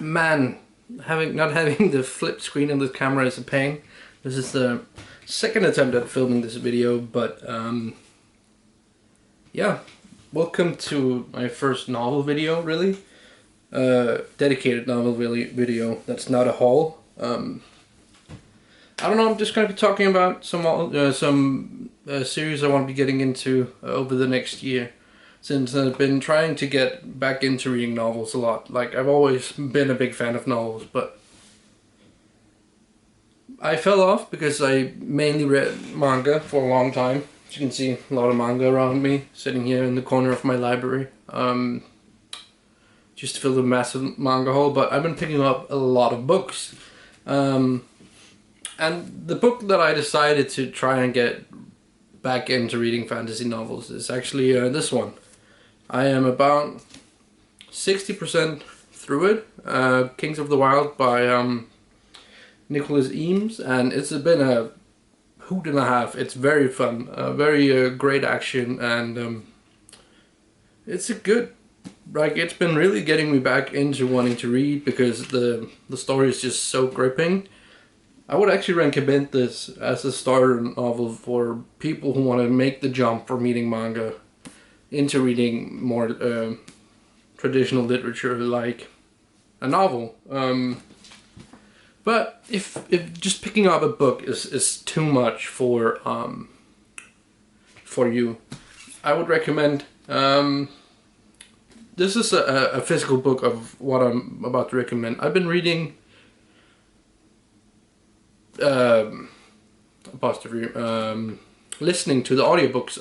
Man, not having the flip screen on the camera is a pain. This is the second attempt at filming this video, but yeah, welcome to my first novel video, really. Dedicated novel video that's not a haul. I don't know, I'm just going to be talking about some series I want to be getting into over the next year. Since I've been trying to get back into reading novels a lot. Like, I've always been a big fan of novels, but I fell off because I mainly read manga for a long time. As you can see, a lot of manga around me, sitting here in the corner of my library. Just to fill the massive manga hole, but I've been picking up a lot of books. And the book that I decided to try and get back into reading fantasy novels is actually this one. I am about 60% through it, Kings of the Wild by Nicholas Eames, and it's been a hoot and a half. It's very fun, very great action, and it's a good, like, it's been really getting me back into wanting to read because the story is just so gripping. I would actually recommend this as a starter novel for people who want to make the jump from reading manga into reading more traditional literature like a novel. But if just picking up a book is too much for you, I would recommend this is a physical book of what I'm about to recommend. I've been reading listening to the audiobooks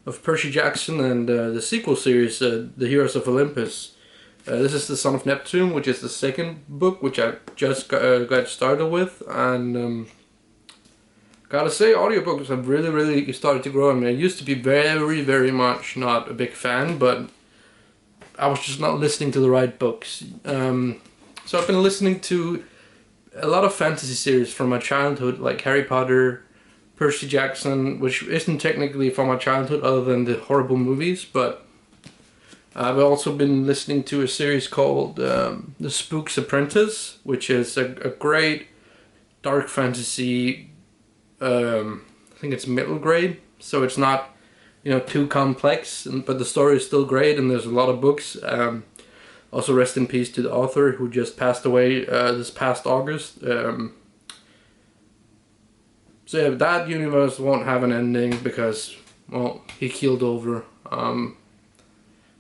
of Percy Jackson and the sequel series, The Heroes of Olympus. This is The Son of Neptune, which is the second book, which I just got started with, and gotta say, audiobooks have really started to grow on me. I used to be very much not a big fan, but I was just not listening to the right books. So I've been listening to a lot of fantasy series from my childhood, like Harry Potter, Percy Jackson, which isn't technically from my childhood other than the horrible movies, but I've also been listening to a series called The Spook's Apprentice, which is a great dark fantasy, I think it's middle grade, so it's not, you know, too complex, but the story is still great and there's a lot of books. Also rest in peace to the author who just passed away this past August. So yeah, that universe won't have an ending because, well, he keeled over,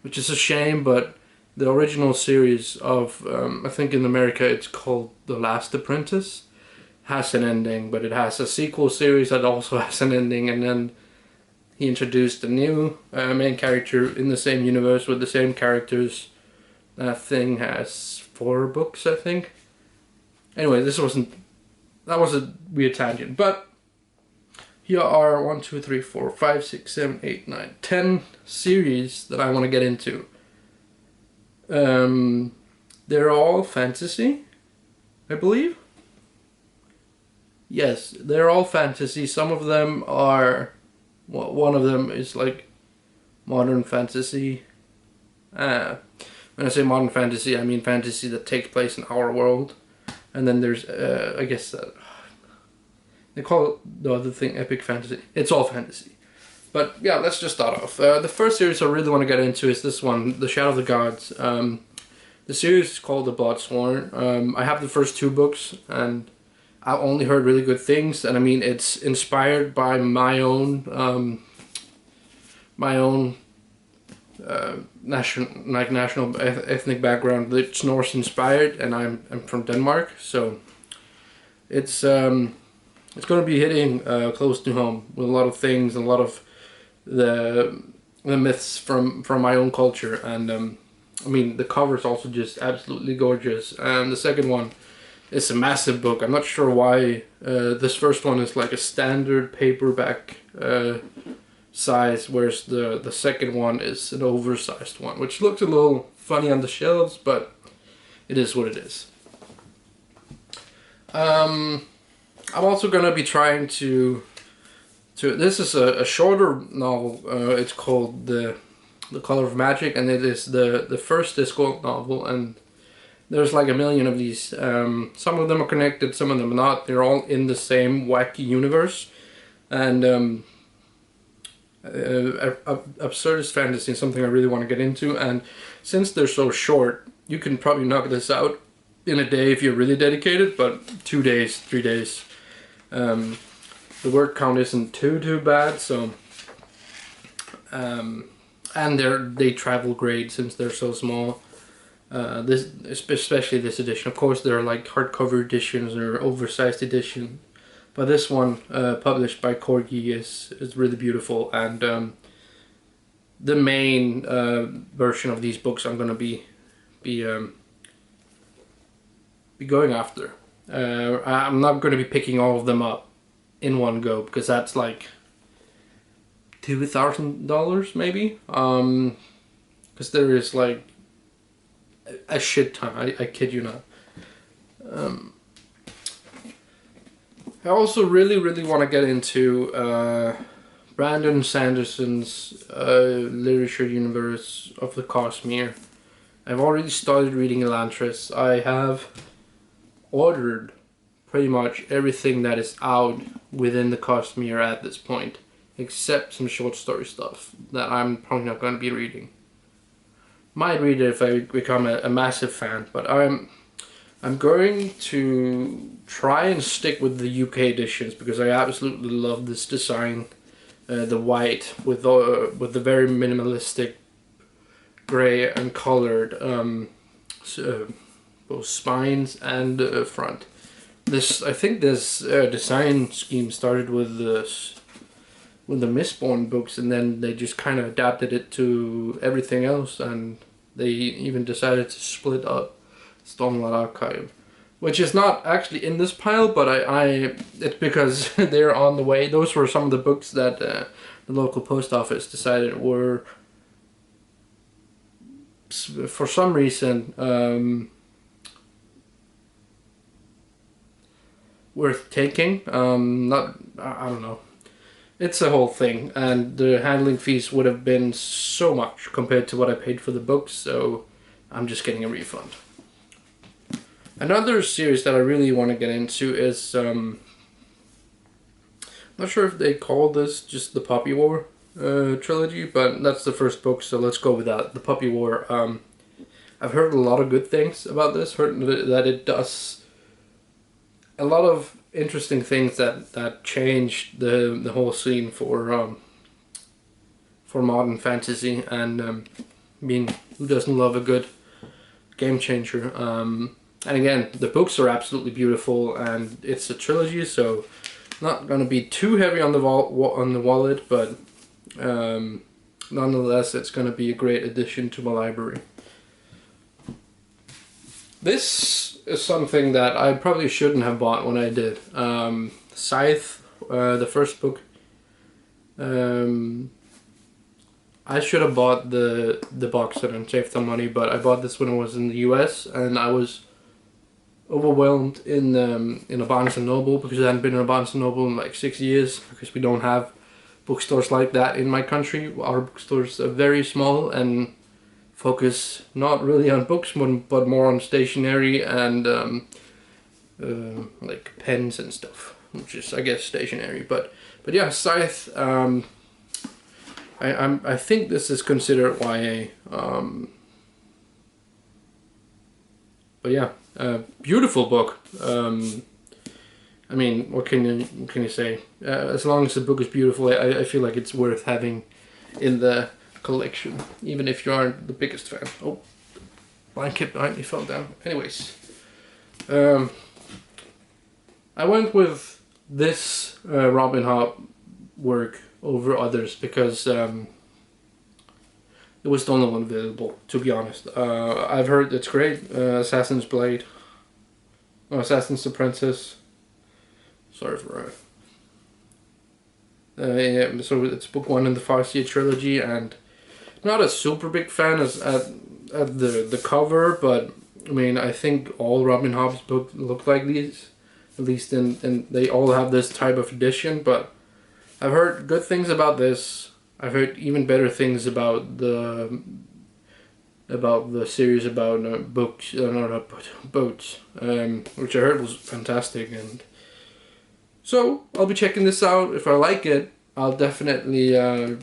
which is a shame, but the original series of, I think in America it's called The Last Apprentice, has an ending, but it has a sequel series that also has an ending, and then he introduced a new main character in the same universe with the same characters. That thing has 4 books, I think. Anyway, that was a weird tangent, but here are 1, 2, 3, 4, 5, 6, 7, 8, 9, 10 series that I want to get into. They're all fantasy, I believe. Yes, they're all fantasy. Some of them are, well, one of them is like modern fantasy. When I say modern fantasy, I mean fantasy that takes place in our world. And then there's, I guess, they call the other thing epic fantasy. It's all fantasy. But yeah, let's just start off. The first series I really want to get into is this one, The Shadow of the Gods. The series is called The Bloodsworn. I have the first 2 books, and I've only heard really good things. And I mean, it's inspired by my own national ethnic background. It's Norse inspired, and I'm from Denmark, so it's going to be hitting close to home with a lot of things and a lot of the myths from my own culture. And I mean, the cover is also just absolutely gorgeous. And the second one is a massive book. I'm not sure why this first one is like a standard paperback size, whereas the second one is an oversized one, which looks a little funny on the shelves, but it is what it is. I'm also gonna be trying to this is a shorter novel. It's called The Color of Magic, and it is the first Discworld novel, and There's like a million of these. Some of them are connected, some of them are not. They're all in the same wacky universe. And absurdist fantasy is something I really want to get into. And since they're so short, you can probably knock this out in a day if you're really dedicated, but 2 days, 3 days. The word count isn't too bad, so and they travel great since they're so small. This, especially this edition. Of course, there are like hardcover editions or oversized editions, but this one, published by Corgi, is really beautiful. And the main version of these books I'm gonna be going after. I'm not gonna be picking all of them up in one go, because that's like $2,000 maybe, because there is like a shit ton. I kid you not. I also really want to get into Brandon Sanderson's literature universe of the Cosmere. I've already started reading Elantris. I have ordered pretty much everything that is out within the Cosmere at this point, except some short story stuff that I'm probably not going to be reading. Might read it if I become a massive fan, but I'm going to try and stick with the UK editions, because I absolutely love this design. The white with the very minimalistic gray and colored both spines and front. I think this design scheme started with the Mistborn books, and then they just kind of adapted it to everything else, and they even decided to split up Stormlight Archive, which is not actually in this pile, but it's because they're on the way. Those were some of the books that the local post office decided were, for some reason, worth taking. I don't know. It's a whole thing, and the handling fees would have been so much compared to what I paid for the books, so I'm just getting a refund. Another series that I really want to get into is, I'm not sure if they call this just the Puppy War trilogy, but that's the first book, so let's go with that. The Puppy War. I've heard a lot of good things about this, heard that it does a lot of interesting things that changed the whole scene for modern fantasy, and I mean, who doesn't love a good game changer? And again, the books are absolutely beautiful, and it's a trilogy, so not gonna be too heavy on the wallet, but nonetheless, it's gonna be a great addition to my library. This is something that I probably shouldn't have bought when I did. Scythe, the first book. I should have bought the box set and saved some money, but I bought this when I was in the US, and I was overwhelmed in a Barnes & Noble, because I hadn't been in a Barnes & Noble in like 6 years, because we don't have bookstores like that in my country. Our bookstores are very small and focus not really on books, but more on stationery and like pens and stuff, which is, I guess, stationery. But yeah, Scythe. I think this is considered YA. But yeah, beautiful book. I mean, what can you say? As long as the book is beautiful, I feel like it's worth having in the collection, even if you aren't the biggest fan. Oh, blanket behind me fell down. Anyways, I went with this Robin Hobb work over others because it was the only one available, to be honest. I've heard it's great. Assassin's Blade. Oh, Assassin's Apprentice. Sorry for yeah, so it's book 1 in the Farseer trilogy, and not a super big fan at the cover, but I mean, I think all Robin Hobb's books look like these, at least in they all have this type of edition. But I've heard good things about this. I've heard even better things about the about the series about books, boats, which I heard was fantastic. And so I'll be checking this out. If I like it, I'll definitely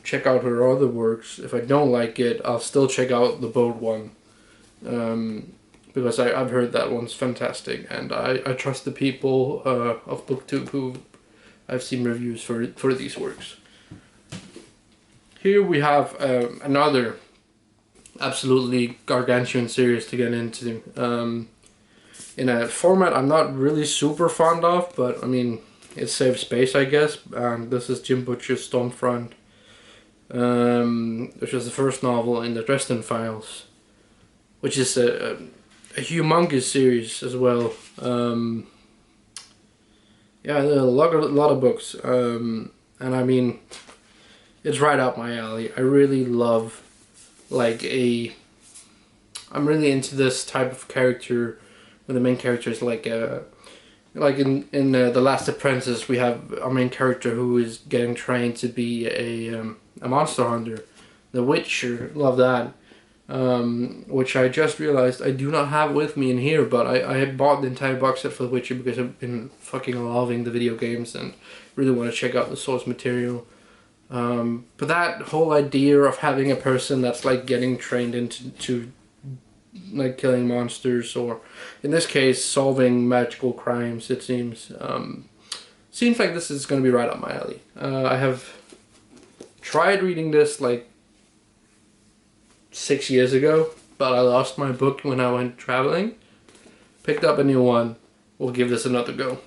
check out her other works. If I don't like it, I'll still check out the boat one, because I've heard that one's fantastic, and I trust the people of BookTube who I've seen reviews for these works. Here we have another absolutely gargantuan series to get into, in a format I'm not really super fond of, but I mean, it saves space, I guess. This is Jim Butcher's Stormfront, which was the first novel in the Dresden Files, which is a humongous series as well. Yeah, there are a lot of books, and I mean, it's right up my alley. I really love, I'm really into this type of character, where the main character is like in The Last Apprentice, we have our main character who is getting trained to be a monster hunter. The Witcher, love that. Which I just realized I do not have with me in here, but I had bought the entire box set for The Witcher because I've been fucking loving the video games and really want to check out the source material. But that whole idea of having a person that's like getting trained into like killing monsters, or in this case solving magical crimes, it seems like this is going to be right up my alley. I have tried reading this like 6 years ago, but I lost my book when I went traveling. Picked up a new one. We'll give this another go,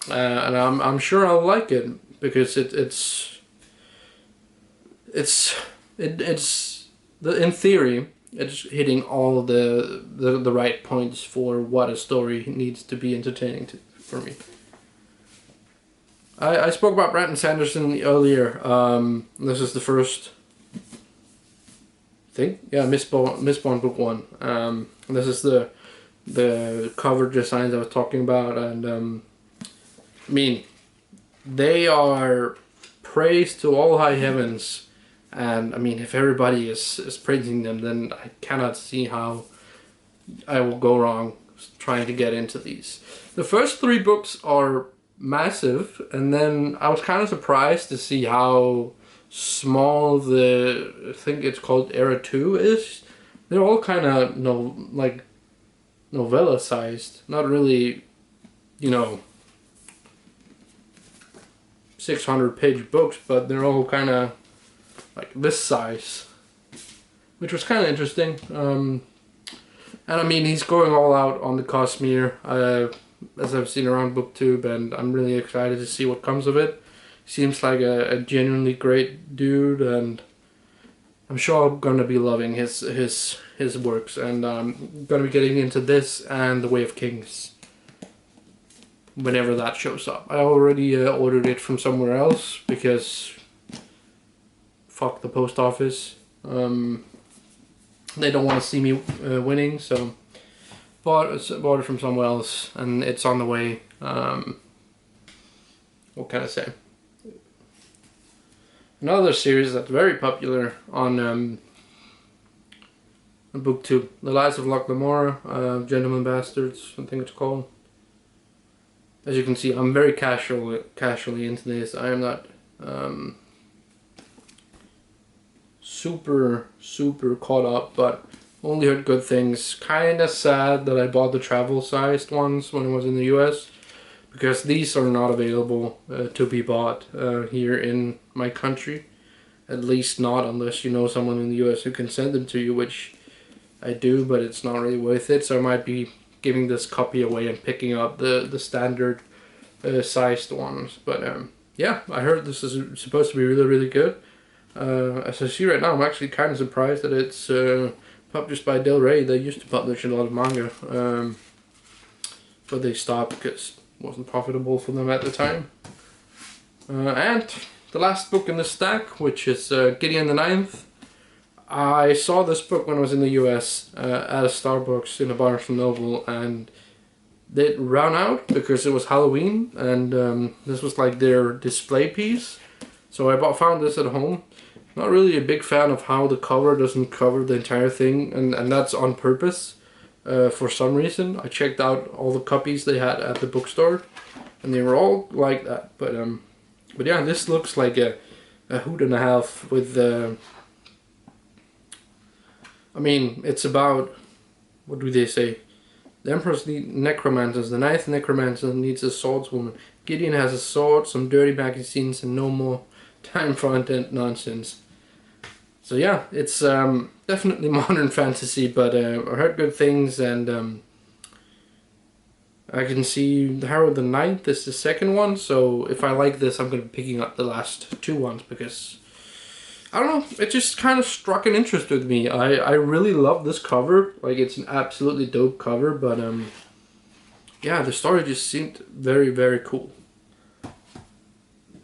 and I'm sure I'll like it, because it's in theory it's hitting all the right points for what a story needs to be entertaining for me. I spoke about Brandon Sanderson earlier. This is the first thing. Yeah, Mistborn book 1. This is the cover designs I was talking about, and I mean, they are praised to all high heavens. And I mean, if everybody is praising them, then I cannot see how I will go wrong trying to get into these. The first 3 books are massive, and then I was kind of surprised to see how small I think it's called Era 2 is. They're all kind of novella sized, not really, 600-page books, but they're all kind of like this size, which was kind of interesting. And I mean, he's going all out on the Cosmere, as I've seen around BookTube, and I'm really excited to see what comes of it. Seems like a genuinely great dude, and I'm sure I'm gonna be loving his works, and I'm gonna be getting into this and The Way of Kings whenever that shows up. I already ordered it from somewhere else because fuck the post office. They don't want to see me winning, so bought it from somewhere else, and it's on the way. What can I say? Another series that's very popular on BookTube, The Lives of Locke Lamora, Gentlemen Bastards, I think it's called. As you can see, I'm very casually into this. I am not super caught up, but only heard good things. Kinda sad that I bought the travel sized ones when I was in the US, because these are not available to be bought here in my country. At least not unless you know someone in the US who can send them to you, which I do, but it's not really worth it. So I might be giving this copy away and picking up the standard sized ones. But yeah, I heard this is supposed to be really good. As I see right now, I'm actually kind of surprised that it's published by Del Rey. They used to publish a lot of manga, but they stopped because it wasn't profitable for them at the time. And the last book in the stack, which is Gideon the Ninth. I saw this book when I was in the US at a Starbucks in a Barnes & Noble, and it ran out because it was Halloween, and this was like their display piece. So I found this at home, not really a big fan of how the cover doesn't cover the entire thing, and that's on purpose. For some reason, I checked out all the copies they had at the bookstore, and they were all like that. But yeah, this looks like a hoot and a half with. I mean, it's about, what do they say? The Emperor's necromancers. The 9th necromancer needs a swordswoman. Gideon has a sword, some dirty magazines, and no more time for undead nonsense. So yeah, it's definitely modern fantasy, but I heard good things, and I can see the Harrow the Ninth is the second one, so if I like this, I'm going to be picking up the last 2 ones, because, I don't know, it just kind of struck an interest with me. I really love this cover, like it's an absolutely dope cover, but yeah, the story just seemed very, very cool.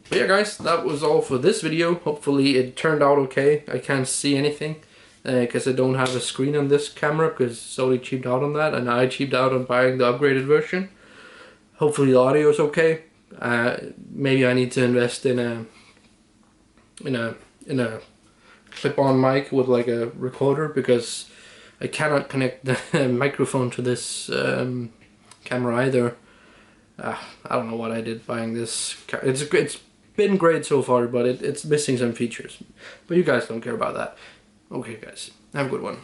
But yeah guys, that was all for this video. Hopefully it turned out okay. I can't see anything because I don't have a screen on this camera, because Sony cheaped out on that and I cheaped out on buying the upgraded version. Hopefully the audio is okay. Maybe I need to invest in a clip-on mic with like a recorder, because I cannot connect the microphone to this camera either. I don't know what I did buying this. It's been great so far, but it's missing some features. But you guys don't care about that. Okay guys, have a good one.